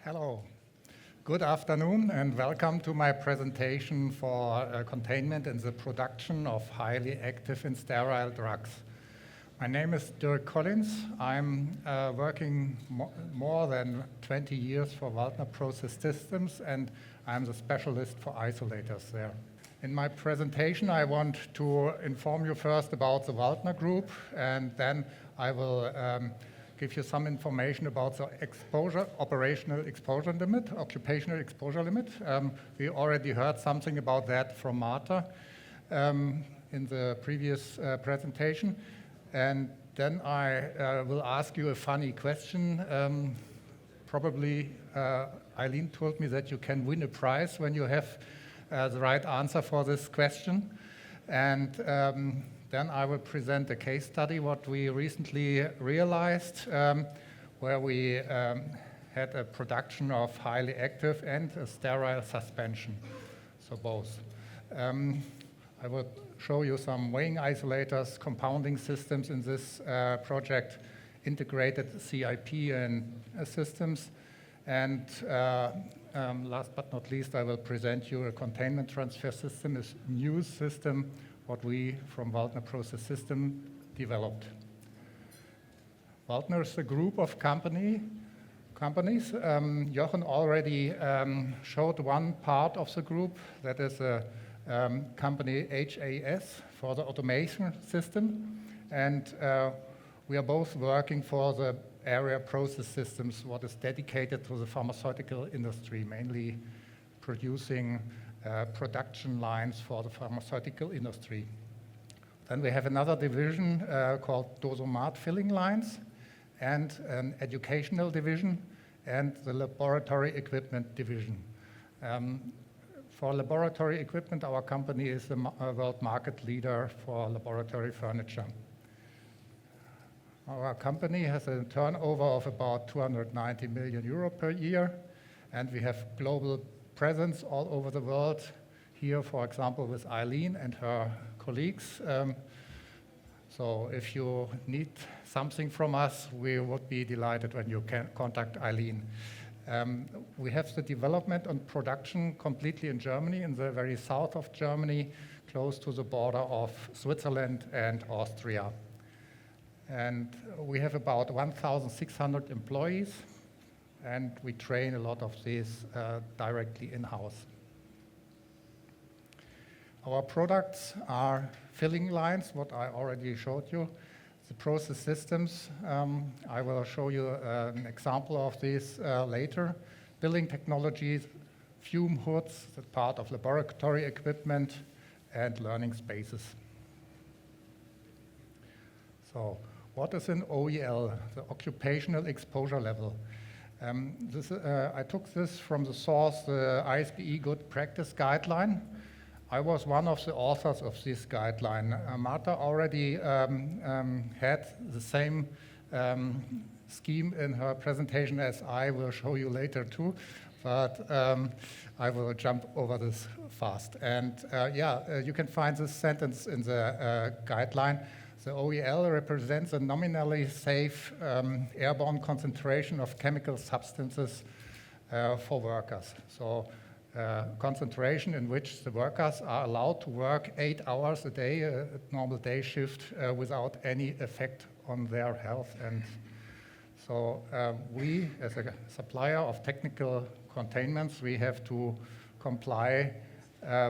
Hello, good afternoon, and welcome to my presentation for containment and the production of highly active and sterile drugs. My name is Dirk Collins. I'm working more than 20 years for Waltner Process Systems, and I'm the specialist for isolators there. In my presentation, I want to inform you first about the Waltner Group, and then I will give you some information about the occupational exposure limit. We already heard something about that from Marta in the previous presentation. And then I will ask you a funny question. Probably Eileen told me that you can win a prize when you have the right answer for this question. And then I will present a case study, what we recently realized, where we had a production of highly active and a sterile suspension, so both. I will show you some weighing isolators, compounding systems in this project, integrated CIP and systems, and last but not least, I will present you a containment transfer system, a new system what we from Waltner Process System developed. Waltner is a group of companies. Jochen already showed one part of the group, that is a company HAS for the automation system. And we are both working for the area process systems, what is dedicated to the pharmaceutical industry, mainly producing production lines for the pharmaceutical industry. Then we have another division called dosomat filling lines, and an educational division, and the laboratory equipment division. For laboratory equipment, our company is the world market leader for laboratory furniture. Our company has a turnover of about 290 million euro per year, and we have global presence all over the world. Here, for example, with Eileen and her colleagues. So if you need something from us, we would be delighted when you can contact Eileen. We have the development and production completely in Germany, in the very south of Germany, close to the border of Switzerland and Austria. And we have about 1,600 employees, and we train a lot of these directly in-house. Our products are filling lines, what I already showed you. The process systems, I will show you an example of this later. Billing technologies, fume hoods, that part of laboratory equipment, and learning spaces. So what is an OEL, the occupational exposure level? I took this from the source, the ISPE Good Practice Guideline. I was one of the authors of this guideline. Marta already had the same scheme in her presentation as I will show you later too, but I will jump over this fast. And you can find this sentence in the guideline. The OEL represents a nominally safe airborne concentration of chemical substances for workers. So concentration in which the workers are allowed to work 8 hours a day, a normal day shift, without any effect on their health. And so we, as a supplier of technical containments, we have to comply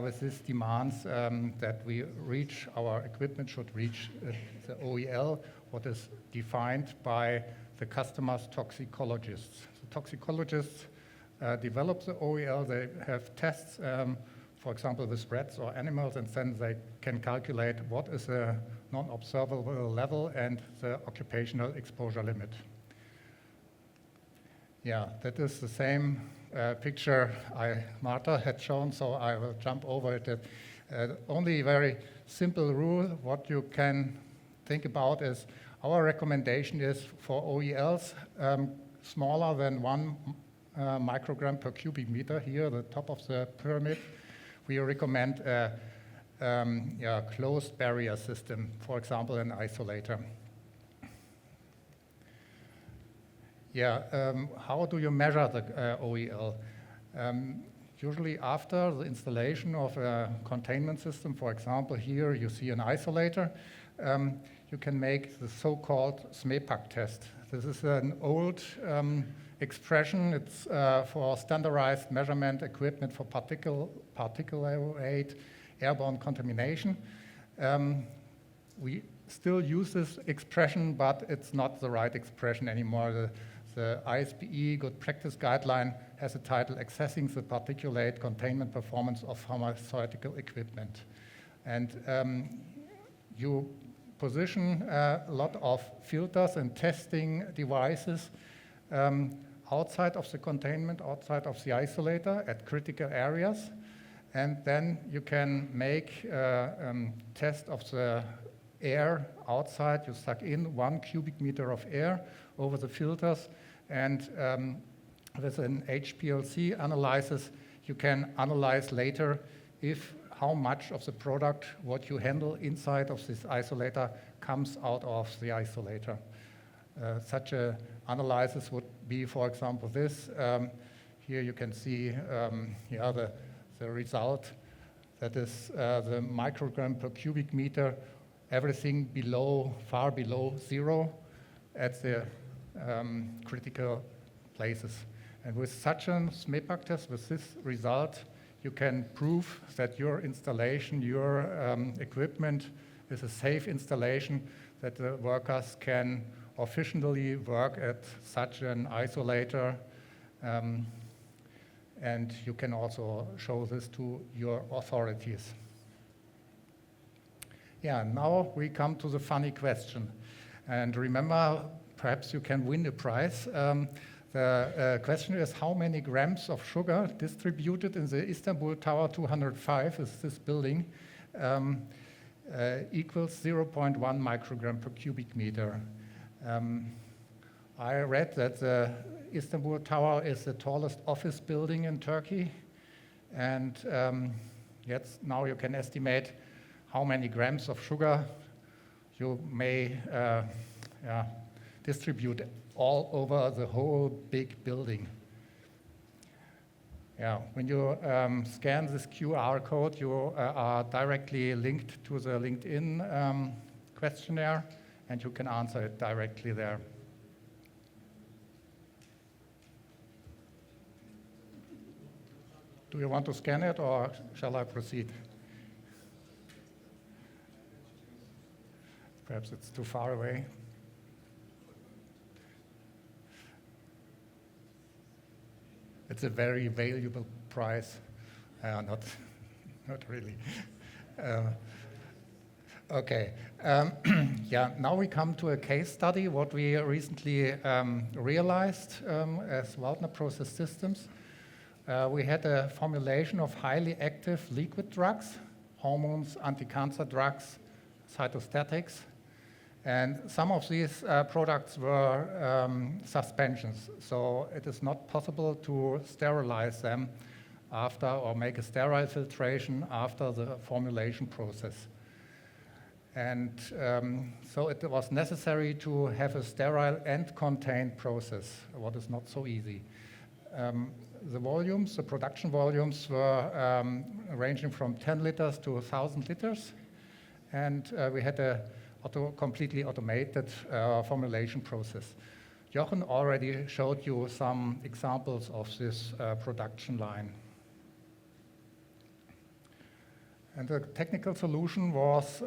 with these demands that we reach, our equipment should reach the OEL, what is defined by the customer's toxicologists. The toxicologists develop the OEL, they have tests, for example, with rats or animals, and then they can calculate what is a non-observable level and the occupational exposure limit. Yeah, that is the same picture Marta had shown, so I will jump over it. Only very simple rule, what you can think about is our recommendation is for OELs smaller than 1 microgram per cubic meter, here the top of the pyramid. We recommend a closed barrier system, for example, an isolator. How do you measure the OEL? Usually after the installation of a containment system, for example, here you see an isolator, you can make the so-called SMEPAC test. This is an old expression. It's for standardized measurement equipment for particulate airborne contamination. We still use this expression, but it's not the right expression anymore. The ISPE Good Practice Guideline has a title, Assessing the Particulate Containment Performance of Pharmaceutical Equipment. And you position a lot of filters and testing devices outside of the containment, outside of the isolator at critical areas. And then you can make a test of the air outside. You suck in 1 cubic meter of air over the filters, and with an HPLC analysis, you can analyze later how much of the product, what you handle inside of this isolator, comes out of the isolator. Such an analysis would be, for example, this. Here you can see the result. That is the microgram per cubic meter, everything far below zero at the critical places. And with such a SMEPAC test, with this result, you can prove that your installation, your equipment is a safe installation, that the workers can efficiently work at such an isolator. And you can also show this to your authorities. Now we come to the funny question. And remember, perhaps you can win a prize. The question is, how many grams of sugar distributed in the Istanbul Tower 205, is this building, equals 0.1 microgram per cubic meter. I read that the Istanbul Tower is the tallest office building in Turkey. And now you can estimate how many grams of sugar you may distribute all over the whole big building. When you scan this QR code, you are directly linked to the LinkedIn questionnaire, and you can answer it directly there. Do you want to scan it, or shall I proceed? Perhaps it's too far away. It's a very valuable prize. Not really. Okay. Now we come to a case study, what we recently realized as Waldner Process Systems. We had a formulation of highly active liquid drugs, hormones, anti-cancer drugs, cytostatics. And some of these products were suspensions, so it is not possible to sterilize them after, or make a sterile filtration after the formulation process. And so it was necessary to have a sterile and contained process, what is not so easy. The production volumes were ranging from 10 liters to 1,000 liters, and we had a completely automated formulation process. Jochen already showed you some examples of this production line. And the technical solution was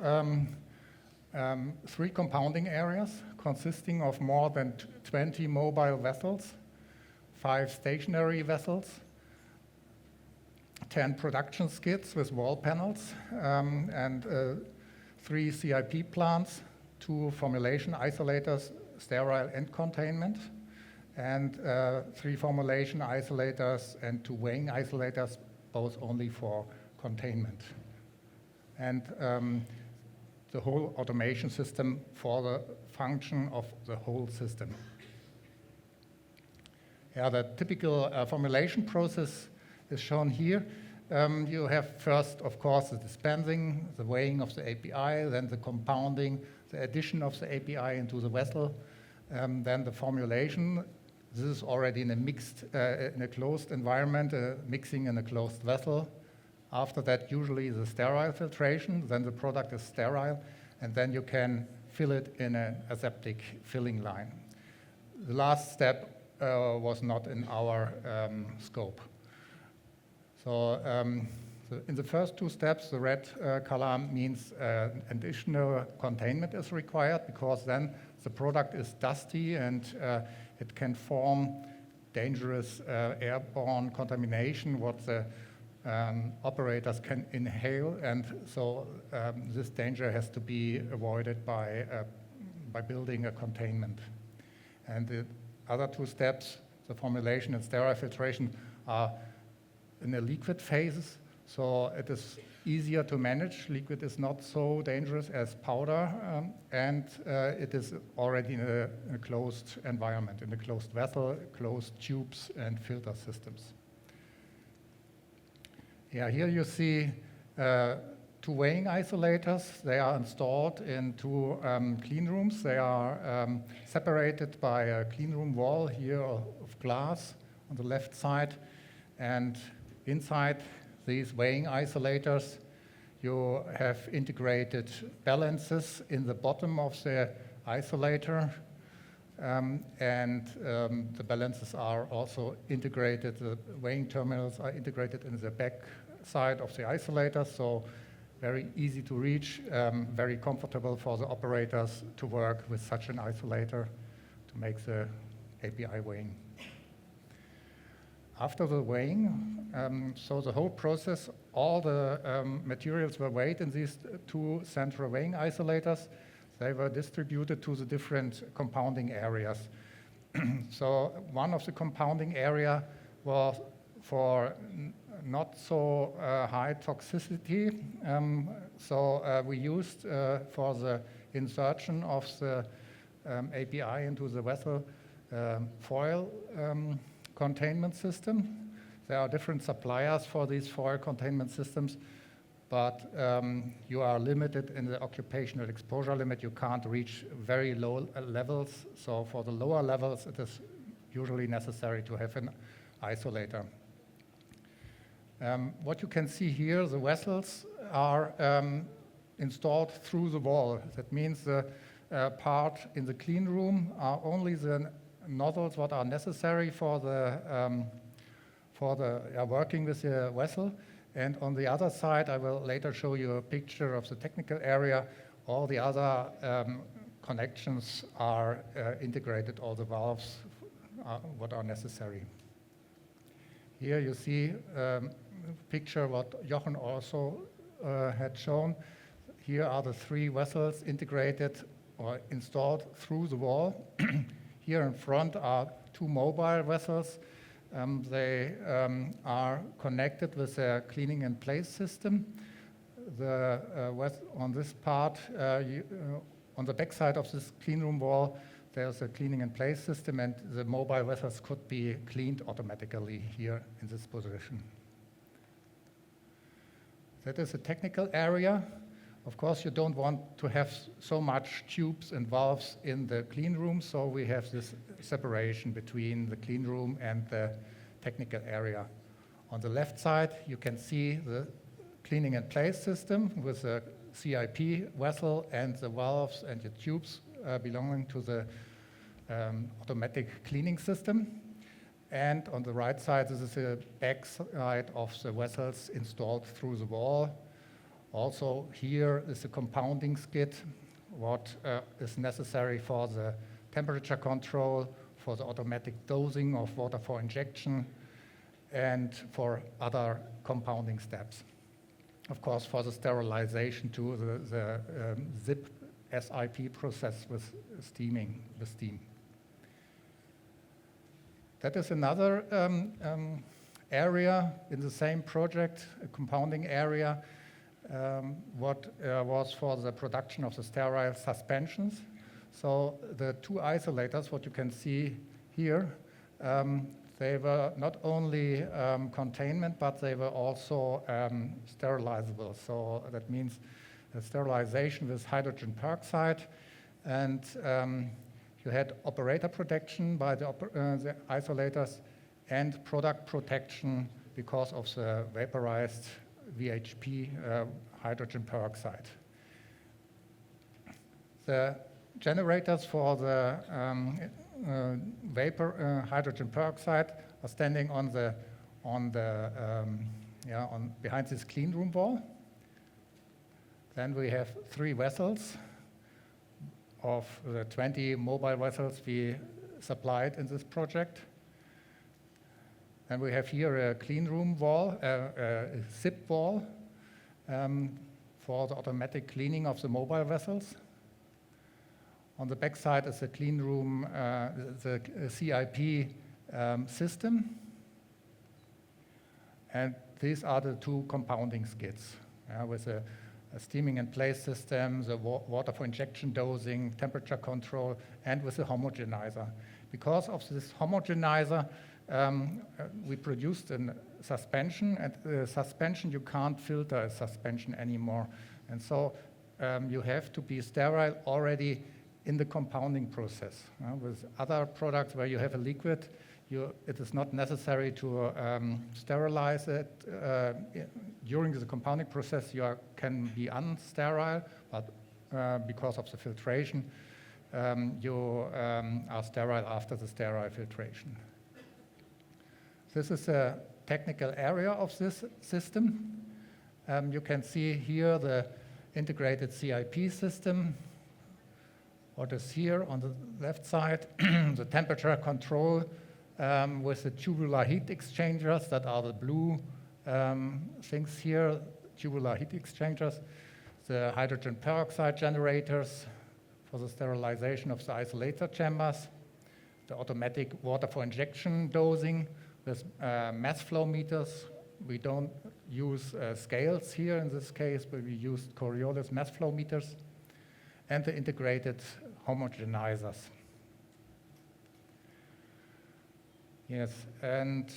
3 compounding areas consisting of more than 20 mobile vessels, 5 stationary vessels, 10 production skids with wall panels, and 3 CIP plants, 2 formulation isolators, sterile and containment, and 3 formulation isolators and 2 weighing isolators, both only for containment. And the whole automation system for the function of the whole system. The typical formulation process is shown here. You have first, of course, the dispensing, the weighing of the API, then the compounding, the addition of the API into the vessel, then the formulation This is already in a mixed, in a closed environment, mixing in a closed vessel. After that, usually the sterile filtration, then the product is sterile, and then you can fill it in an aseptic filling line. The last step was not in our scope. So in the first two steps, the red color means additional containment is required, because then the product is dusty and it can form dangerous airborne contamination, what the operators can inhale, and so this danger has to be avoided by building a containment. And the other two steps, the formulation and sterile filtration, are in the liquid phases, so it is easier to manage. Liquid is not so dangerous as powder, and it is already in a closed environment, in a closed vessel, closed tubes and filter systems. Yeah, here you see two weighing isolators. They are installed in two clean rooms. They are separated by a clean room wall here of glass on the left side, and inside these weighing isolators, you have integrated balances in the bottom of the isolator, and the balances are also integrated. The weighing terminals are integrated in the back side of the isolator, so very easy to reach, very comfortable for the operators to work with such an isolator to make the API weighing. After the weighing, so the whole process, all the materials were weighed in these two central weighing isolators. They were distributed to the different compounding areas. So one of the compounding area was for not so high toxicity. So we used for the insertion of the API into the vessel foil containment system. There are different suppliers for these foil containment systems, but you are limited in the occupational exposure limit. You can't reach very low levels. So for the lower levels, it is usually necessary to have an isolator. What you can see here, the vessels are installed through the wall. That means the part in the clean room are only the nozzles what are necessary for the working with the vessel. And on the other side, I will later show you a picture of the technical area. All the other connections are integrated, all the valves what are necessary. Here you see a picture what Jochen also had shown. Here are the three vessels integrated or installed through the wall. Here in front are two mobile vessels. They are connected with a cleaning in place system. On this part, on the back side of this clean room wall, there's a cleaning in place system, and the mobile vessels could be cleaned automatically here in this position. That is a technical area. Of course, you don't want to have so much tubes and valves in the clean room, so we have this separation between the clean room and the technical area. On the left side, you can see the cleaning in place system with the CIP vessel and the valves and the tubes belonging to the automatic cleaning system. And on the right side, this is the back side of the vessels installed through the wall. Also here is a compounding skid, what is necessary for the temperature control, for the automatic dosing of water for injection, and for other compounding steps. Of course, for the sterilization too, the SIP process with steaming, the steam. That is another area in the same project, a compounding area, what was for the production of the sterile suspensions. So the two isolators, what you can see here, they were not only containment, but they were also sterilizable. So that means sterilization with hydrogen peroxide, and You had operator protection by the isolators and product protection because of the vaporized VHP, hydrogen peroxide. The generators for the hydrogen peroxide are standing behind this clean room wall. Then we have 3 vessels of the 20 mobile vessels we supplied in this project. And we have here a clean room wall, a zip wall for the automatic cleaning of the mobile vessels. On the back side is the clean room, the CIP system. And these are the 2 compounding skids with a steaming in place system, the water for injection dosing, temperature control, and with the homogenizer. Because of this homogenizer, we produced a suspension, and the suspension, you can't filter a suspension anymore. And so you have to be sterile already in the compounding process. With other products where you have a liquid, it is not necessary to sterilize it. During the compounding process, you can be unsterile, but because of the filtration, you are sterile after the sterile filtration. This is a technical area of this system. You can see here the integrated CIP system. What is here on the left side, the temperature control with the tubular heat exchangers that are the blue things here, tubular heat exchangers, the hydrogen peroxide generators for the sterilization of the isolator chambers, the automatic water for injection dosing with mass flow meters. We don't use scales here in this case, but we used Coriolis mass flow meters, and the integrated homogenizers. Yes, and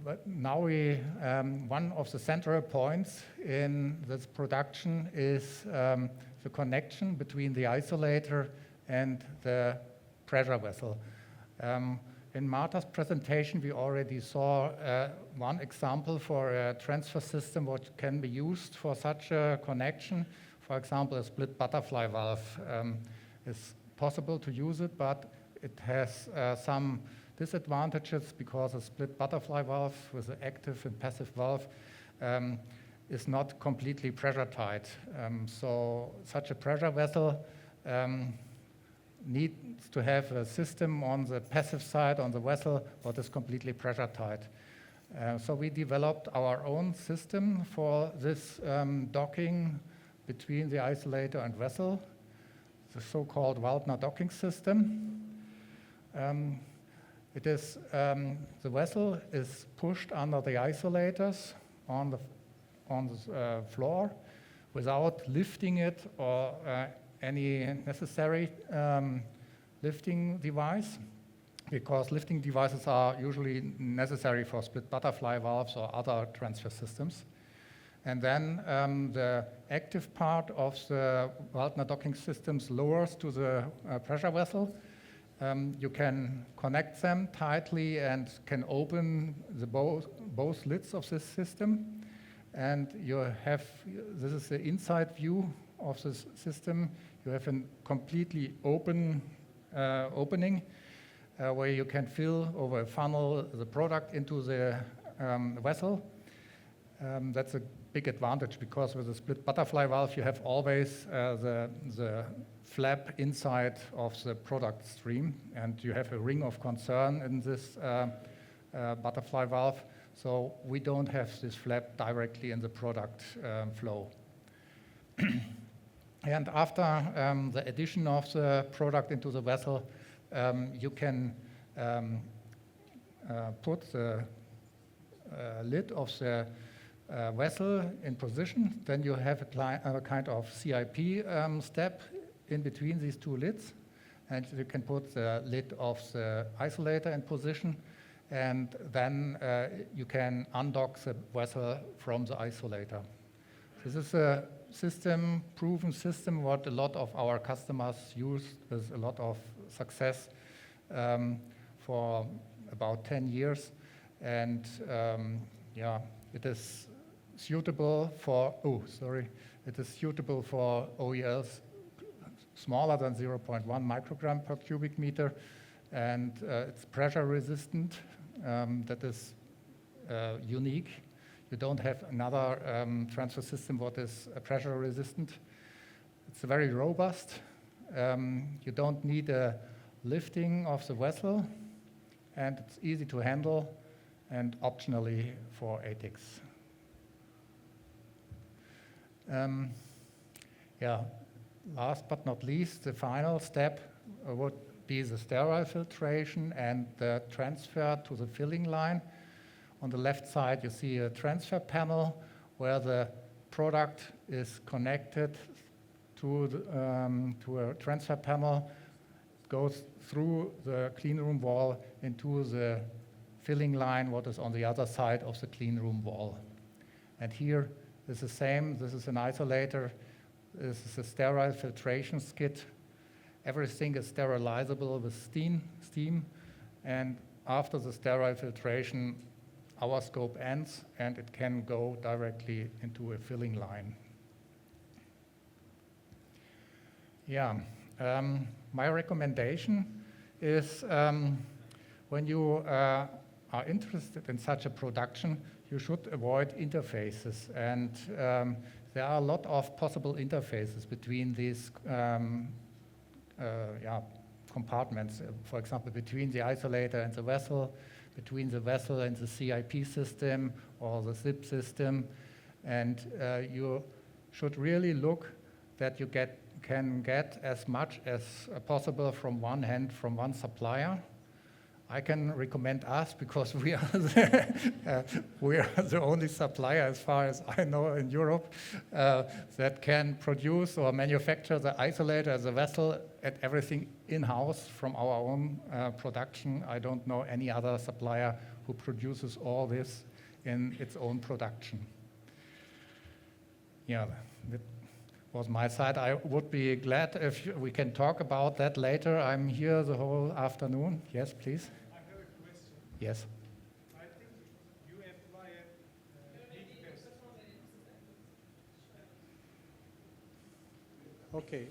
but now one of the central points in this production is the connection between the isolator and the pressure vessel. In Marta's presentation, we already saw one example for a transfer system what can be used for such a connection. For example, a split butterfly valve is possible to use it, but it has some disadvantages because a split butterfly valve with an active and passive valve is not completely pressure tight. So such a pressure vessel needs to have a system on the passive side on the vessel what is completely pressure tight. So we developed our own system for this docking between the isolator and vessel, the so-called Waldner docking system. The vessel is pushed under the isolators on the floor without lifting it or any necessary lifting device, because lifting devices are usually necessary for split butterfly valves or other transfer systems. And then the active part of the Waldner docking systems lowers to the pressure vessel. You can connect them tightly and can open both lids of this system. And this is the inside view of this system. You have a completely open opening where you can fill over a funnel the product into the vessel. That's a big advantage because with a split butterfly valve you have always the flap inside of the product stream, and you have a ring of concern in this butterfly valve. So we don't have this flap directly in the product flow. And after the addition of the product into the vessel, you can put the lid of the vessel in position. Then you have a kind of CIP step in between these two lids, and you can put the lid of the isolator in position, and then you can undock the vessel from the isolator. This is a system, proven system, what a lot of our customers use with a lot of success for about 10 years. And yeah, it is suitable for, it is suitable for OELs smaller than 0.1 microgram per cubic meter, and it's pressure resistant. That is unique. You don't have another transfer system what is pressure resistant. It's very robust. You don't need a lifting of the vessel, and it's easy to handle, and optionally for ATICs. Yeah, last but not least, the final step would be the sterile filtration and the transfer to the filling line. On the left side, you see a transfer panel where the product is connected to a transfer panel, goes through the clean room wall into the filling line, what is on the other side of the clean room wall. And here is the same. This is an isolator. This is a sterile filtration skid. Everything is sterilizable with steam. And after the sterile filtration, our scope ends, and it can go directly into a filling line. Yeah, my recommendation is when you are interested in such a production, you should avoid interfaces. And there are a lot of possible interfaces between these compartments. For example, between the isolator and the vessel, between the vessel and the CIP system or the zip system. And you should really look that you can get as much as possible from one hand, from one supplier. I can recommend us because we are the only supplier, as far as I know, in Europe that can produce or manufacture the isolator, the vessel, and everything in-house from our own production. I don't know any other supplier who produces all this in its own production. Yeah, that was my side. I would be glad if we can talk about that later. I'm here the whole afternoon. Yes, please. I have a question. Yes. I think you apply a leak test. Okay.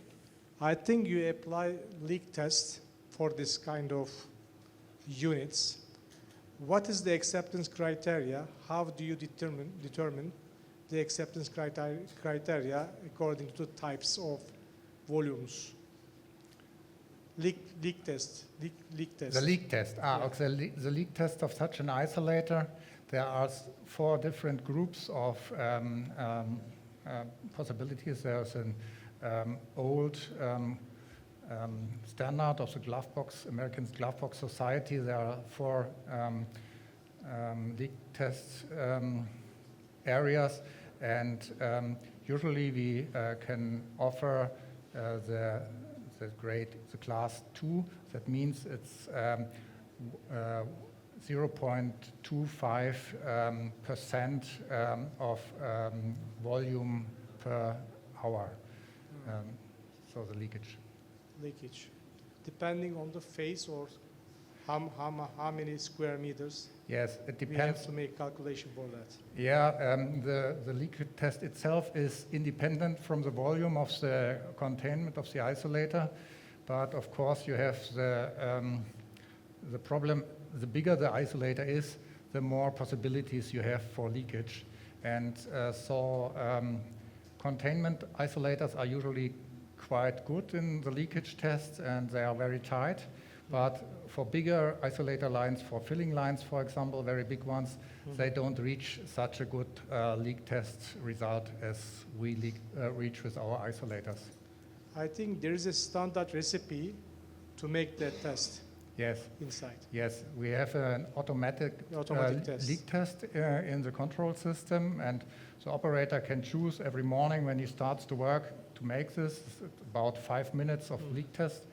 I think you apply leak test for this kind of units. What is the acceptance criteria? How do you determine the acceptance criteria according to types of volumes? Leak test. The leak test. Okay. The leak test of such an isolator. There are 4 different groups of possibilities. There's an old standard of the Glovebox, American Glovebox Society. There are 4 leak test areas, and usually we can offer the class 2. That means it's 0.25% of volume per hour. So the leakage. Leakage, depending on the phase or how many square meters. Yes, it depends. We have to make calculation for that. Yeah, the leakage test itself is independent from the volume of the containment of the isolator, but of course you have the problem. The bigger the isolator is, the more possibilities you have for leakage, and containment isolators are usually quite good in the leakage test, and they are very tight. But for bigger isolator lines, for filling lines, for example, very big ones, they don't reach such a good leak test result as we reach with our isolators. I think there is a standard recipe to make that test. Yes. Inside. Yes, we have an automatic test. leak test in the control system, and the operator can choose every morning when he starts to work to make this, about 5 minutes of leak test.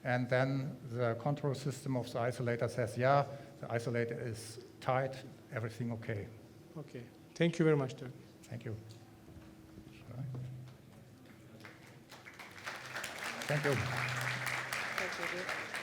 And then the control system of the isolator says, yeah, the isolator is tight, everything okay. Okay. Thank you very much, Dirk. Thank you. Thank you. Thank you.